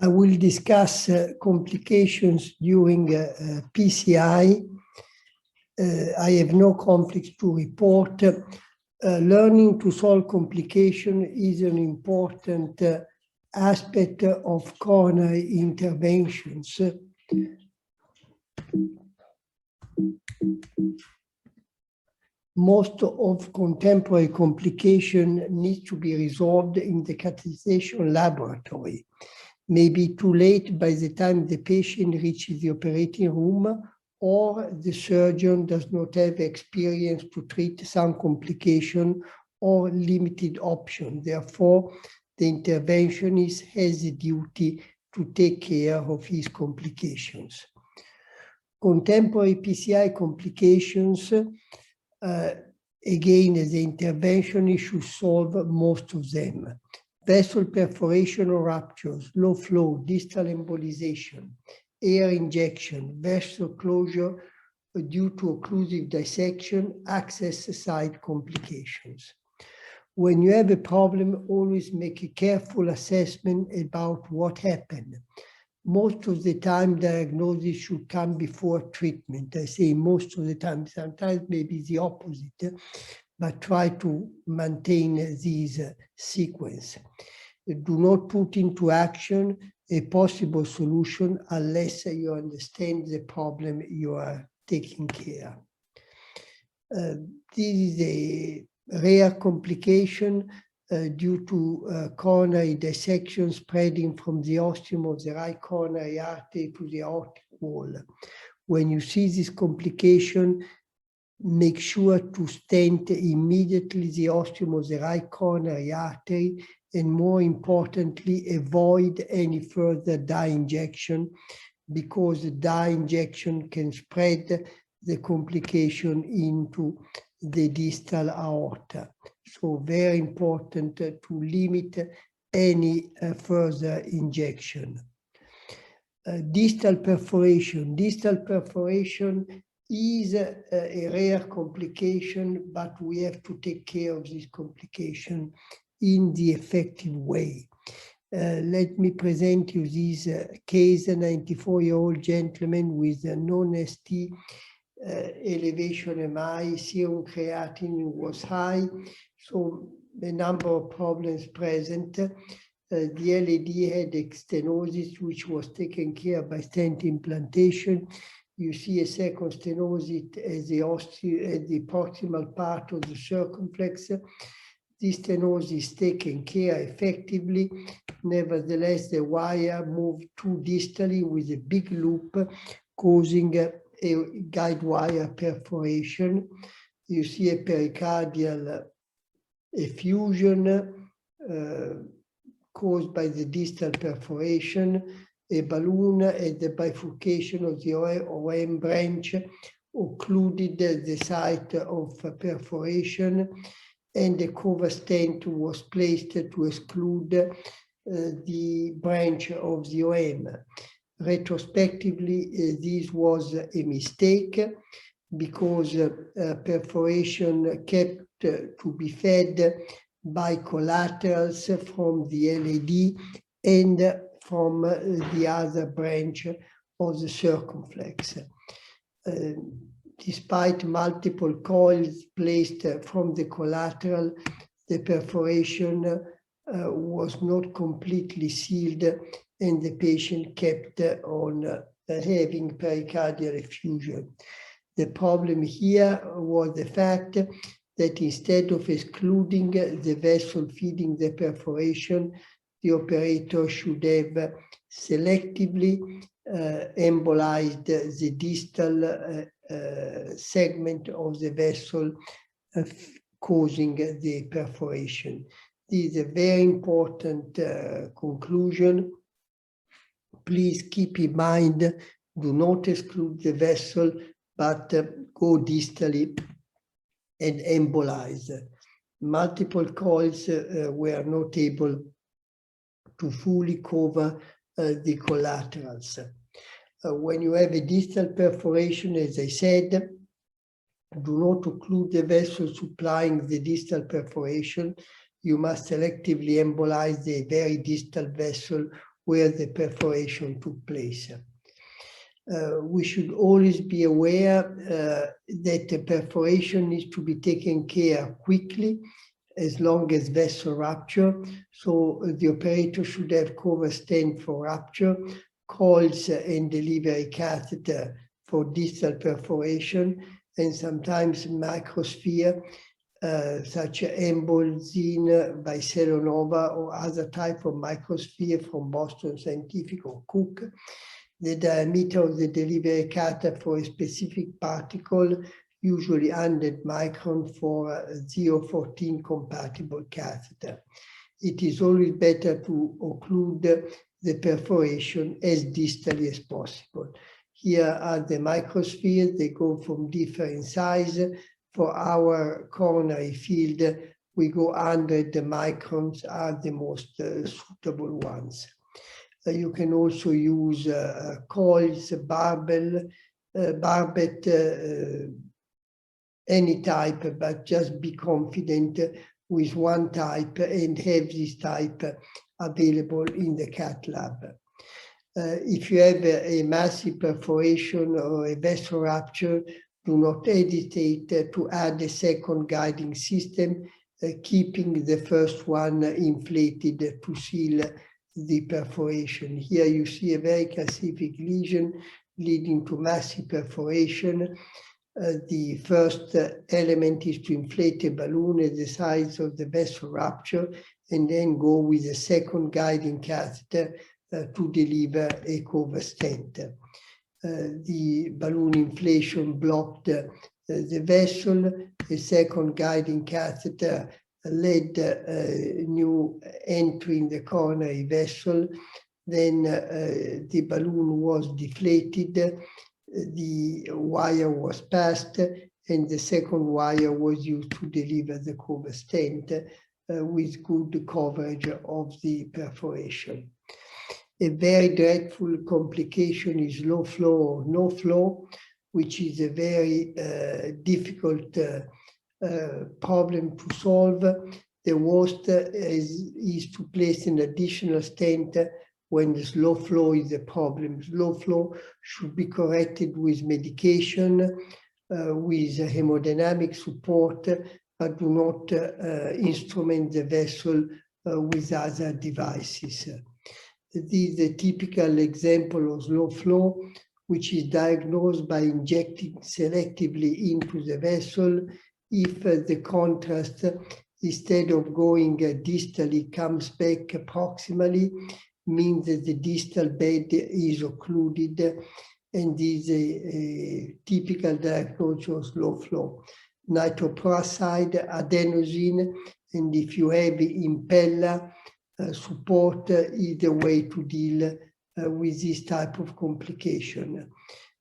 I will discuss complications during PCI. I have no conflicts to report. Learning to solve complication is an important aspect of coronary interventions. Most of contemporary complication needs to be resolved in the catheterization laboratory. May be too late by the time the patient reaches the operating room, or the surgeon does not have experience to treat some complication or limited option. Therefore, the interventionist has a duty to take care of his complications. Contemporary PCI complications, again, the interventionist should solve most of them. Vessel perforation or ruptures, low flow, distal embolization, air injection, vessel closure due to occlusive dissection, access site complications. When you have a problem, always make a careful assessment about what happened. Most of the time, diagnosis should come before treatment. I say most of the time, sometimes maybe the opposite, but try to maintain this sequence. Do not put into action a possible solution unless you understand the problem you are taking care. This is a rare complication due to coronary dissection spreading from the ostium of the right coronary artery to the aortic wall. When you see this complication, make sure to stent immediately the ostium of the right coronary artery, and more importantly, avoid any further dye injection, because the dye injection can spread the complication into the distal aorta. So very important to limit any further injection. Distal perforation. Distal perforation is a rare complication, but we have to take care of this complication in the effective way. Let me present you this case, a 94-year-old gentleman with a non-ST elevation MI, serum creatinine was high, so a number of problems present. The LAD had stenosis, which was taken care by stent implantation. You see a second stenosis at the proximal part of the circumflex. This stenosis is taken care effectively. Nevertheless, the wire moved too distally with a big loop, causing a guide wire perforation. You see a pericardial effusion caused by the distal perforation, a balloon at the bifurcation of the OM branch occluded the site of perforation, and a cover stent was placed to exclude the branch of the OM. Retrospectively, this was a mistake, because perforation kept to be fed by collaterals from the LAD and from the other branch of the circumflex. Despite multiple coils placed from the collateral, the perforation was not completely sealed, and the patient kept on having pericardial effusion. The problem here was the fact that instead of excluding the vessel feeding the perforation, the operator should have selectively embolized the distal segment of the vessel causing the perforation. This is a very important conclusion. Please keep in mind, do not exclude the vessel, but go distally and embolize. Multiple coils were not able to fully cover the collaterals. When you have a distal perforation, as I said, do not occlude the vessel supplying the distal perforation. You must selectively embolize the very distal vessel where the perforation took place. We should always be aware that the perforation needs to be taken care of quickly as long as vessel rupture. So the operator should have cover stent for rupture, coils and delivery catheter for distal perforation, and sometimes microsphere, such as Embolzine by Celonova or other type of microsphere from Boston Scientific or Cook. The diameter of the delivery catheter for a specific particle, usually 100 micron for a 0.14 compatible catheter. It is always better to occlude the perforation as distally as possible. Here are the microspheres. They go from different size. For our coronary field, we go 100 microns are the most suitable ones. You can also use coils, barbell, barbet, any type, but just be confident with one type and have this type available in the cath lab. If you have a massive perforation or a vessel rupture, do not hesitate to add a second guiding system, keeping the first one inflated to seal the perforation. Here you see a very calcific lesion leading to massive perforation. The first element is to inflate a balloon at the size of the vessel rupture and then go with a second guiding catheter to deliver a cover stent. The balloon inflation blocked the vessel. A second guiding catheter led new entry in the coronary vessel. Then the balloon was deflated, the wire was passed, and the second wire was used to deliver the cover stent with good coverage of the perforation. A very dreadful complication is low flow or no flow, which is a very difficult problem to solve. The worst is to place an additional stent when the slow flow is a problem. Slow flow should be corrected with medication, with hemodynamic support, but do not instrument the vessel with other devices. This is a typical example of slow flow, which is diagnosed by injecting selectively into the vessel. If the contrast, instead of going distally, comes back proximally, means that the distal bed is occluded, and is a typical diagnosis of slow flow. Nitroprusside, adenosine, and if you have impeller, support is the way to deal with this type of complication.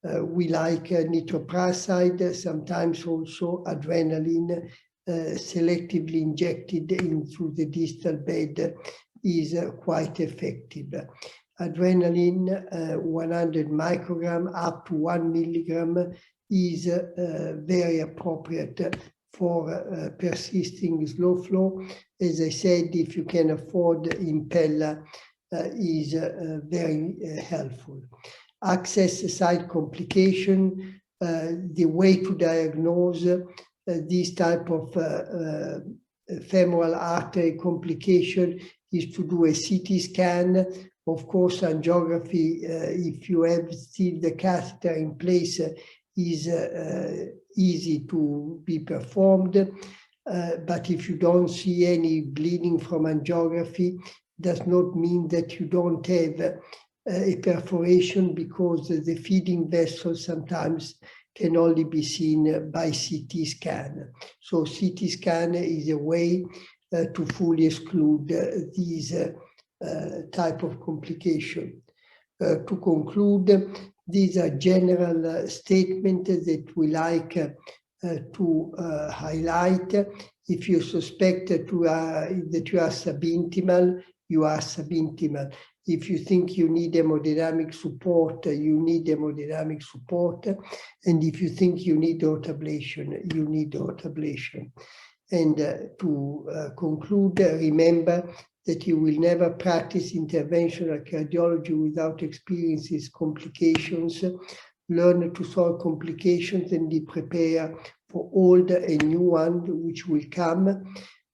We like nitroprusside, sometimes also adrenaline selectively injected into the distal bed is quite effective. Adrenaline 100 microgram up to 1 milligram is very appropriate for persisting slow flow. As I said, if you can afford impeller, is very helpful. Access site complication, the way to diagnose this type of femoral artery complication is to do a CT scan. Of course, angiography, if you have still the catheter in place, is easy to be performed. But if you don't see any bleeding from angiography, does not mean that you don't have a perforation, because the feeding vessel sometimes can only be seen by CT scan. So CT scan is a way to fully exclude these type of complication. To conclude, these are general statements that we like to highlight. If you suspect that you are subintimal, you are subintimal. If you think you need hemodynamic support, you need hemodynamic support. And if you think you need aortablation, you need aortablation. And to conclude, remember that he will never practice interventional cardiology without experiencing complications, learn to solve complications and be prepared for old and new ones which will come.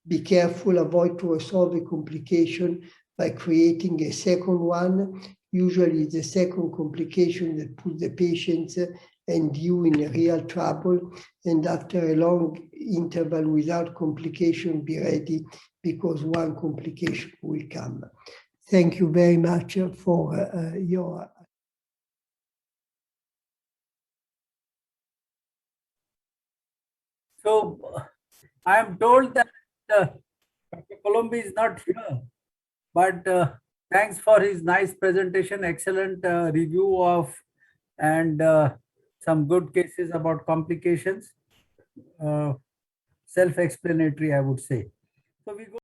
Be careful, avoid to resolve a complication by creating a second one. Usually the second complication that puts the patient and you in real trouble. And after a long interval without complication, be ready because one complication will come. Thank you very much for your. So I am told that Dr. Colombo is not here, but thanks for his nice presentation, excellent review of and some good cases about complications. Self-explanatory, I would say. So we go.